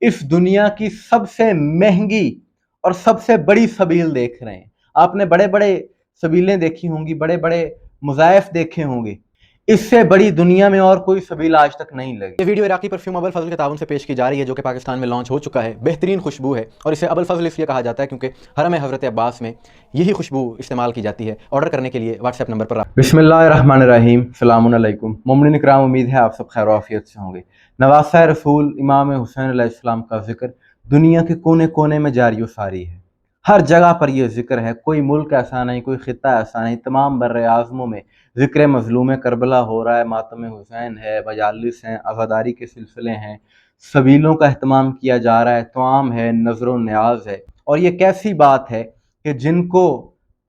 इस दुनिया की सबसे महंगी और सबसे बड़ी सबील देख रहे हैं। आपने बड़े बड़े सबीलें देखी होंगी, बड़े बड़े मुज़ाइफ देखे होंगे, इससे बड़ी दुनिया में और कोई सबील आज तक नहीं लगी। ये वीडियो इराकी परफ्यूम अबुल फजल के ताउन से पेश की जा रही है, जो कि पाकिस्तान में लॉन्च हो चुका है। बेहतरीन खुशबू है और इसे अबुल फजल इसलिए कहा जाता है क्योंकि हरम हज़रत अब्बास में यही खुशबू इस्तेमाल की जाती है। ऑर्डर करने के लिए व्हाट्सएप नंबर पर बिस्मिल्लाहिर्रहमानिर्रहीम, सलामुन अलैकुम। मोमिन इकराम, उम्मीद है आप सब खैर आफियत से होंगे। नवासा रसूल इमाम हुसैन अलैहिस्सलाम का जिक्र दुनिया के कोने कोने में जारी सारी है। हर जगह पर यह जिक्र है। कोई मुल्क ऐसा नहीं, कोई खिता ऐसा नहीं, तमाम बर्रे आज़मों में जिक्र मज़लूम करबला हो रहा है, मातम हुसैन है, मजालिस हैं, अज़ादारी के सिलसिले हैं, सबीलों का अहतमाम किया जा रहा है, तवाम है, नज़र न्याज है। और ये कैसी बात है कि जिनको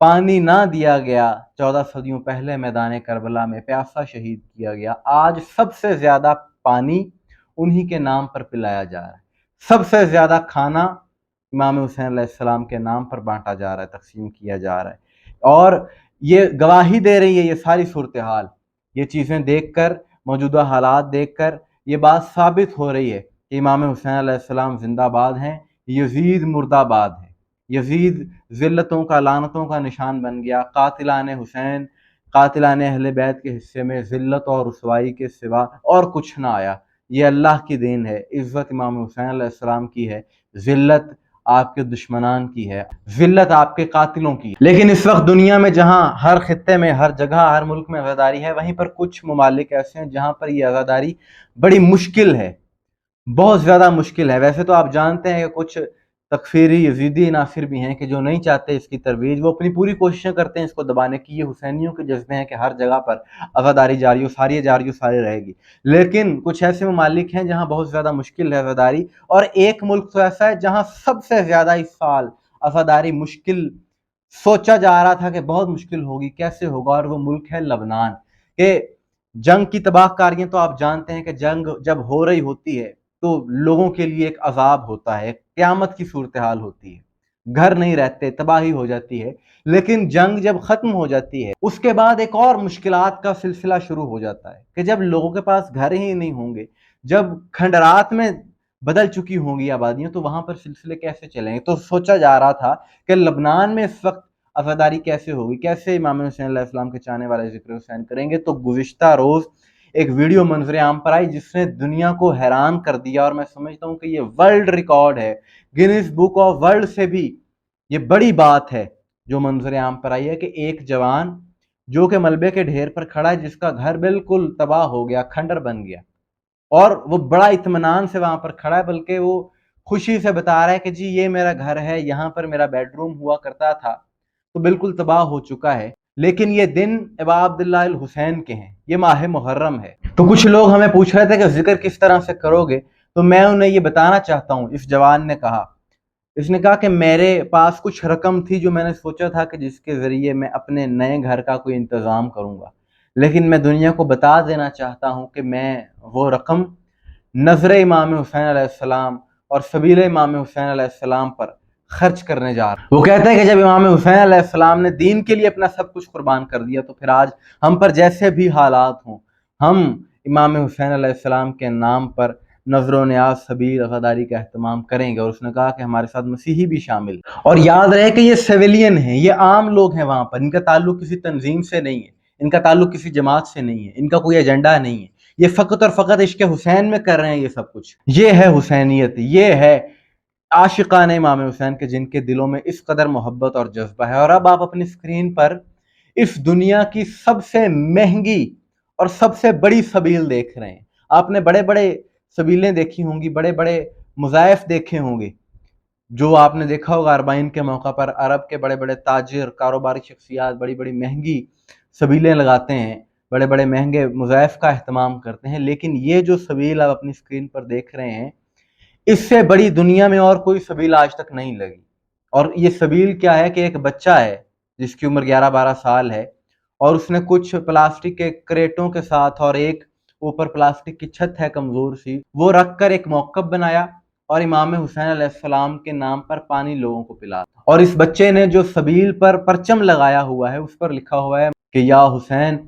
पानी ना दिया गया 14 सदियों पहले मैदान करबला में, प्यासा शहीद किया गया, आज सबसे ज़्यादा पानी उन्हीं के नाम पर पिलाया जा रहा है। सबसे ज़्यादा खाना इमाम हुसैन अलैहिस्सलाम के नाम पर बांटा जा रहा है, तकसीम किया जा रहा है। और ये गवाही दे रही है, ये सारी सूरत हाल, ये चीज़ें देखकर, मौजूदा हालात देखकर ये बात साबित हो रही है कि इमाम हुसैन अलैहिस्सलाम जिंदाबाद हैं, यजीद मुर्दाबाद है। यजीद ज़िल्लतों का, लानतों का निशान बन गया। कातिलान हुसैन, कातिलान अहले बैत के हिस्से में ज़िल्लत और रुसवाई के सिवा और कुछ ना आया। ये अल्लाह की देन है। इज़्ज़त इमाम हुसैन अलैहिस्सलाम की है, ज़िल्लत आपके दुश्मनान की है, ज़िल्लत आपके कातिलों की। लेकिन इस वक्त दुनिया में जहां हर खित्ते में, हर जगह, हर मुल्क में आज़ादारी है, वहीं पर कुछ ममालिक ऐसे हैं जहां पर यह आज़ादारी बड़ी मुश्किल है, बहुत ज़्यादा मुश्किल है। वैसे तो आप जानते हैं कि कुछ तकफीरी यजीदी नासिर भी हैं कि जो नहीं चाहते इसकी तरवीज, वो अपनी पूरी कोशिशें करते हैं इसको दबाने की। ये हुसैनियों के जज्बे हैं कि हर जगह पर आज़ादारी जारी रहेगी। लेकिन कुछ ऐसे ममालिक हैं जहाँ बहुत ज़्यादा मुश्किल है आज़ादारी, और एक मुल्क तो ऐसा है जहाँ सबसे ज़्यादा इस साल आज़ादारी मुश्किल सोचा जा रहा था कि बहुत मुश्किल होगी, कैसे होगा, और वो मुल्क है लबनान। के जंग की तबाहकारियां तो आप जानते हैं कि जंग जब हो रही होती है तो लोगों के लिए एक अजाब होता है, क़यामत की सूरत हाल होती है, घर नहीं रहते, तबाही हो जाती है। लेकिन जंग जब खत्म हो जाती है उसके बाद एक और मुश्किलात का सिलसिला शुरू हो जाता है कि जब लोगों के पास घर ही नहीं होंगे, जब खंडरात में बदल चुकी होंगी आबादियां, तो वहां पर सिलसिले कैसे चलेंगे। तो सोचा जा रहा था कि लबनान में इस वक्त आज़ादारी कैसे होगी, कैसे इमाम हुसैन अलैहिस्सलाम के चाहने वाले जिक्र हुसैन करेंगे। तो गुज़िश्ता रोज़ एक वीडियो मंजर आम पर आई जिसने दुनिया को हैरान कर दिया, और मैं समझता हूँ कि ये वर्ल्ड रिकॉर्ड है, गिनीज बुक ऑफ वर्ल्ड से भी ये बड़ी बात है जो मंजर आम पर आई है कि एक जवान जो कि मलबे के ढेर पर खड़ा है, जिसका घर बिल्कुल तबाह हो गया, खंडर बन गया, और वो बड़ा इत्मीनान से वहां पर खड़ा है, बल्कि वो खुशी से बता रहा है कि जी ये मेरा घर है, यहाँ पर मेरा बेडरूम हुआ करता था, तो बिल्कुल तबाह हो चुका है। लेकिन ये दिन अबा अब्दुल्लाह अल हुसैन के हैं, ये माह मुहर्रम है। तो कुछ लोग हमें पूछ रहे थे कि जिक्र किस तरह से करोगे, तो मैं उन्हें ये बताना चाहता हूँ। इस जवान ने कहा, इसने कहा कि मेरे पास कुछ रकम थी जो मैंने सोचा था कि जिसके ज़रिए मैं अपने नए घर का कोई इंतज़ाम करूँगा, लेकिन मैं दुनिया को बता देना चाहता हूँ कि मैं वो रकम नज़र इमाम हुसैन अलैहिस्सलाम और सबील इमाम हुसैन अलैहिस्सलाम पर खर्च करने जा रहा हूँ। वो कहते हैं कि जब इमाम हुसैन अलैहिस्सलाम ने दीन के लिए अपना सब कुछ कुर्बान कर दिया, तो फिर आज हम पर जैसे भी हालात हों, हम इमाम हुसैन अलैहिस्सलाम के नाम पर नजर न्याज, सबील, वफादारी का एहतमाम करेंगे। और उसने कहा कि हमारे साथ मसीही भी शामिल। और याद रहे कि ये सिविलियन हैं, ये आम लोग हैं वहां पर, इनका ताल्लुक किसी तंजीम से नहीं है, इनका ताल्लुक किसी जमात से नहीं है, इनका कोई एजेंडा नहीं है। ये फ़कत और फ़कत इश्क़ हुसैन में कर रहे हैं ये सब कुछ। ये है हुसैनियत, ये है आशिकान इमाम हुसैन के, जिनके दिलों में इस कदर मोहब्बत और जज्बा है। और अब आप अपनी स्क्रीन पर इस दुनिया की सबसे महंगी और सबसे बड़ी सबील देख रहे हैं। आपने बड़े बड़े सबीलें देखी होंगी, बड़े बड़े मुज़ाइफ देखे होंगे, जो आपने देखा होगा अरबाइन के मौका पर अरब के बड़े बड़े ताजिर, कारोबारी शख्सियात बड़ी बड़ी महंगी सबीलें लगाते हैं, बड़े बड़े महंगे मुज़ाइफ का अहतमाम करते हैं। लेकिन ये जो सबील आप अपनी स्क्रीन पर देख रहे हैं, इससे बड़ी दुनिया में और कोई सबील आज तक नहीं लगी। और ये सबील क्या है कि एक बच्चा है जिसकी उम्र 11-12 साल है, और उसने कुछ प्लास्टिक के क्रेटों के साथ, और एक ऊपर प्लास्टिक की छत है कमजोर सी, वो रख कर एक मौक़िफ़ बनाया और इमाम हुसैन अलैहिस्सलाम के नाम पर पानी लोगों को पिला। और इस बच्चे ने जो सबील पर परचम लगाया हुआ है, उस पर लिखा हुआ है कि या हुसैन,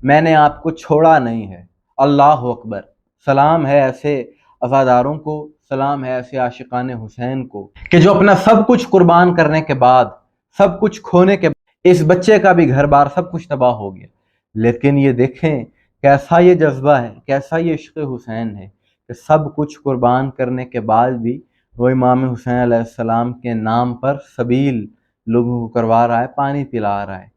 मैंने आपको छोड़ा नहीं है, अल्लाह अकबर। सलाम है ऐसे अज़ादारों को, सलाम है ऐसे आशिकान हुसैन को कि जो अपना सब कुछ कुर्बान करने के बाद, सब कुछ खोने के बाद, इस बच्चे का भी घर बार सब कुछ तबाह हो गया, लेकिन ये देखें कैसा ये जज्बा है, कैसा ये इश्क़ हुसैन है कि सब कुछ कुर्बान करने के बाद भी वो इमाम हुसैन अलैहिस्सलाम के नाम पर सबील लोगों को करवा रहा है, पानी पिला रहा है।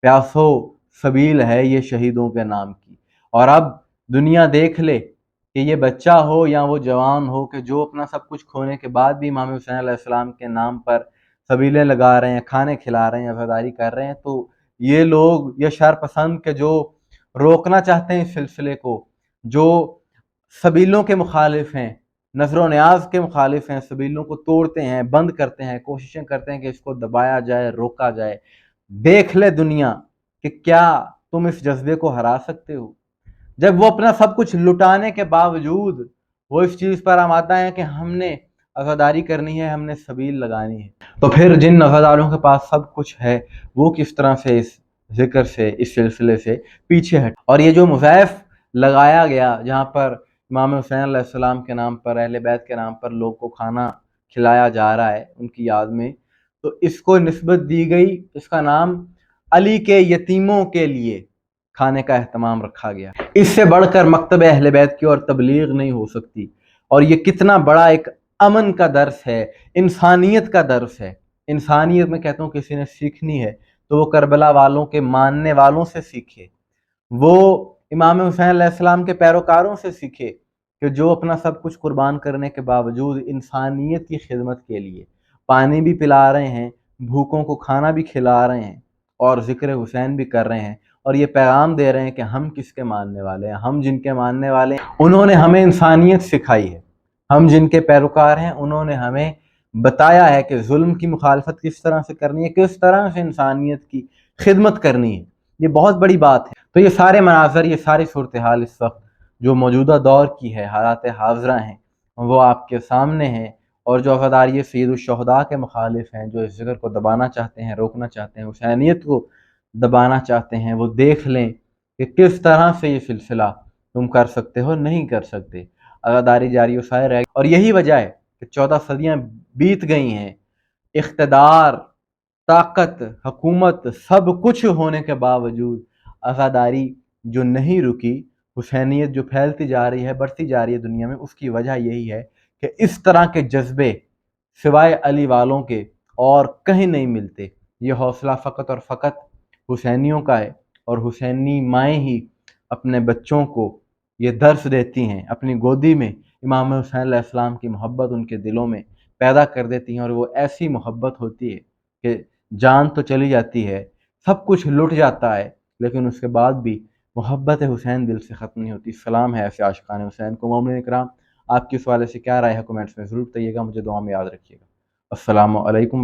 प्यासो सबील है ये शहीदों के नाम की। और अब दुनिया देख ले कि ये बच्चा हो या वो जवान हो कि जो अपना सब कुछ खोने के बाद भी इमाम हुसैन अलैहिस्सलाम के नाम पर सबीलें लगा रहे हैं, खाने खिला रहे हैं, अज़ादारी कर रहे हैं, तो ये लोग, ये शर पसंद के जो रोकना चाहते हैं इस सिलसिले को, जो सबीलों के मुखालिफ हैं, नजर न्याज के मुखालिफ हैं, सबीलों को तोड़ते हैं, बंद करते हैं, कोशिशें करते हैं कि इसको दबाया जाए, रोका जाए। देख ले दुनिया कि क्या तुम इस जज्बे को हरा सकते हो, जब वो अपना सब कुछ लुटाने के बावजूद वो इस चीज पर आमादा है कि हमने अज़ादारी करनी है, हमने सबील लगानी है। तो फिर जिन अज़ादारों के पास सब कुछ है वो किस तरह से इस जिक्र से, इस सिलसिले से पीछे हट। और ये जो मुज़ैफ़ लगाया गया जहाँ पर इमाम हुसैन अलैहिस्सलाम के नाम पर, अहले बैत के नाम पर लोग को खाना खिलाया जा रहा है उनकी याद में, तो इसको निस्बत दी गई, इसका नाम अली के यतीमों के लिए खाने का एहतमाम रखा गया। इससे बढ़कर मकतब अहले बैत की और तबलीग नहीं हो सकती। और ये कितना बड़ा एक अमन का दर्स है, इंसानियत का दर्स है। इंसानियत में कहता हूँ किसी ने सीखनी है तो वो करबला वालों के मानने वालों से सीखे, वो इमाम हुसैन अलैहिस्सलाम के पैरोकारों से सीखे कि जो अपना सब कुछ कुर्बान करने के बावजूद इंसानियत की खिदमत के लिए पानी भी पिला रहे हैं, भूखों को खाना भी खिला रहे हैं और ज़िक्र हुसैन भी कर रहे हैं, और ये पैगाम दे रहे हैं कि हम किसके मानने वाले हैं। हम जिनके मानने वाले हैं उन्होंने हमें इंसानियत सिखाई है, हम जिनके पैरोकार हैं उन्होंने हमें बताया है कि जुल्म की मुखालफत किस तरह से करनी है, किस तरह से इंसानियत की खिदमत करनी है। ये बहुत बड़ी बात है। तो ये सारे मनाज़र, ये सारी सूरत हाल इस वक्त जो मौजूदा दौर की है, हालात हाज़रा हैं, वो आपके सामने हैं। और जो वफ़ादारी सैयदुश्शुहदा के मुखालिफ हैं, जो इस ज़िक्र को दबाना चाहते हैं, रोकना चाहते हैं, हुसैनियत को दबाना चाहते हैं, वो देख लें कि किस तरह से ये सिलसिला तुम कर सकते हो, नहीं कर सकते। अज़ादारी जारी साए रह, और यही वजह है कि 14 सदियाँ बीत गई हैं, इख्तिदार, ताकत, हुकूमत सब कुछ होने के बावजूद अज़ादारी जो नहीं रुकी, हुसैनियत जो फैलती जा रही है, बढ़ती जा रही है दुनिया में, उसकी वजह यही है कि इस तरह के जज्बे सिवाय अली वालों के और कहीं नहीं मिलते। ये हौसला फ़कत और फ़कत हुसैनियों का है, और हुसैनी माएँ ही अपने बच्चों को ये दर्स देती हैं, अपनी गोदी में इमाम हुसैन अलैहिस्सलाम की मोहब्बत उनके दिलों में पैदा कर देती हैं। और वो ऐसी मोहब्बत होती है कि जान तो चली जाती है, सब कुछ लुट जाता है, लेकिन उसके बाद भी मोहब्बत हुसैन दिल से ख़त्म नहीं होती। सलाम है ऐसे आशिकान हुसैन को। मोमिन इकराम, आपकी इस हवाले से क्या राय है कमेंट्स में ज़रूर बताइएगा, मुझे दुआ में याद रखिएगा। अस्सलामु अलैकुम।